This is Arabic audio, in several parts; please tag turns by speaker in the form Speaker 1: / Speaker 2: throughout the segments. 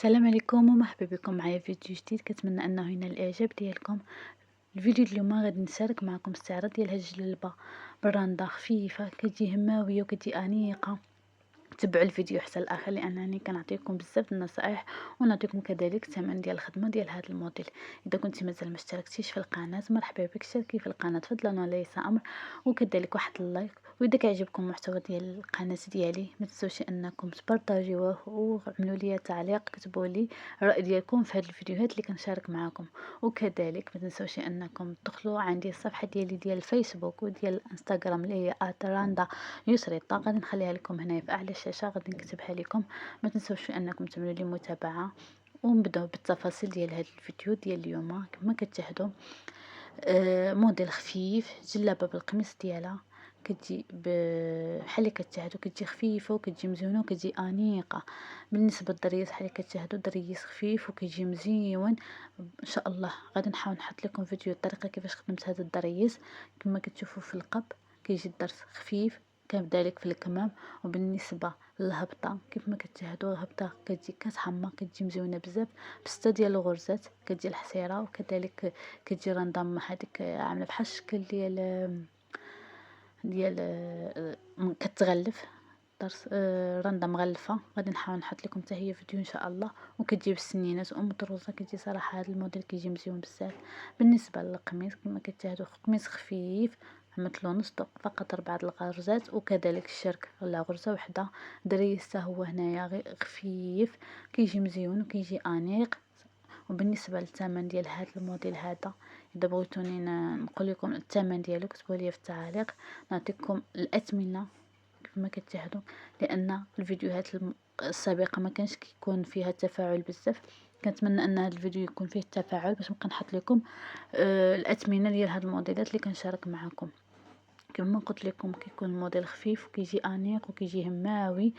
Speaker 1: السلام عليكم ومرحبا بكم معايا فيديو جديد. كنتمنى انه ينال الاعجاب ديالكم. الفيديو اليوم غادي نشارك معكم استعراض ديال هاد الجلبه براندا خفيفه، كتجي هماويه وكتجي انيقه. تبعوا الفيديو حتى الاخر لانني كنعطيكم بزاف النصائح ونعطيكم كذلك الثمن ديال الخدمه ديال هذا الموديل. اذا كنت مازال ما اشتركتيش في القناه مرحبا بك، اشتركي في القناه فضلا وليس امر، وكذلك واحد اللايك. واذا كيعجبكم المحتوى ديال القناه ديالي ما تنسوش انكم تبارطاجيوه وعملوا لي تعليق، كتبوا لي الراي ديالكم في هاد الفيديوهات اللي كنشارك معكم. وكذلك ما تنسوش انكم تدخلوا عندي الصفحه ديالي ديال الفيسبوك وديال الانستغرام اللي هي @randa يسري. غادي نخليها لكم هنا في اعلى الشاشه، غادي نكتبها لكم. ما تنسوش انكم تعملوا لي متابعه. ونبداو بالتفاصيل ديال هذا الفيديو ديال اليوم. كما كتشاهدوا موديل خفيف، جلابه بالقميص ديالها. كتجي بحال اللي كتشاهدوا كتجي خفيفه وكتجي مزيونه وكتجي انيقه. بالنسبه للضريس بحال اللي كتشاهدوا ضريس خفيف وكيجي مزيون ان شاء الله. غادي نحاول نحط لكم فيديو الطريقه كيفاش خدمت هذا الضريس. كما كتشوفوا في القب كيجي الضرس خفيف كذلك في الكمام. وبالنسبه للهبطه كيف ما كتشاهدوا الهبطه كتجي كتحمر كتجي مزيونه بزاف بستة ديال الغرزات. كتجي الحصيره وكذلك كتجي رندام هذيك عامله بحال الشكل ديال كتغلف درس رنده مغلفه. غادي نحاول نحط لكم حتى هي فيديو ان شاء الله. وكتجي بالسنينات مدروسه. كتجي صراحه هذا الموديل كيجي مزيون بزاف. بالنسبه للقميص كما كتشاهدوا قميص خفيف مثلو نص فقط 4 الغرزات، وكذلك الشرك ولا غرزه وحده. دريس حتى هو هنايا غير خفيف كيجي مزيون وكيجي انيق. وبالنسبه للثمن ديال هذا الموديل هذا، اذا بغيتوني نقول لكم الثمن ديالو كتبوا لي في التعاليق. نعطيكم الاثمنه كما كتشاهدوا، لان الفيديوهات السابقه ما كانش كيكون فيها تفاعل بزاف. كنتمنى ان هذا الفيديو يكون فيه التفاعل باش نبقى نحط لكم الاثمنه ديال هاد الموديلات اللي كنشارك معكم. كما قلت لكم كيكون الموديل خفيف وكيجي انيق وكيجي هماوي.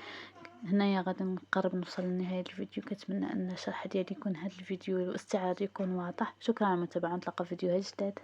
Speaker 1: هنايا غادي نقرب نوصل لنهايه الفيديو. كنتمنى ان الشرح ديالي يكون هذا الفيديو والاستعراض يكون واضح. شكرا على المتابعه، نتلاقى في فيديوهات جداد.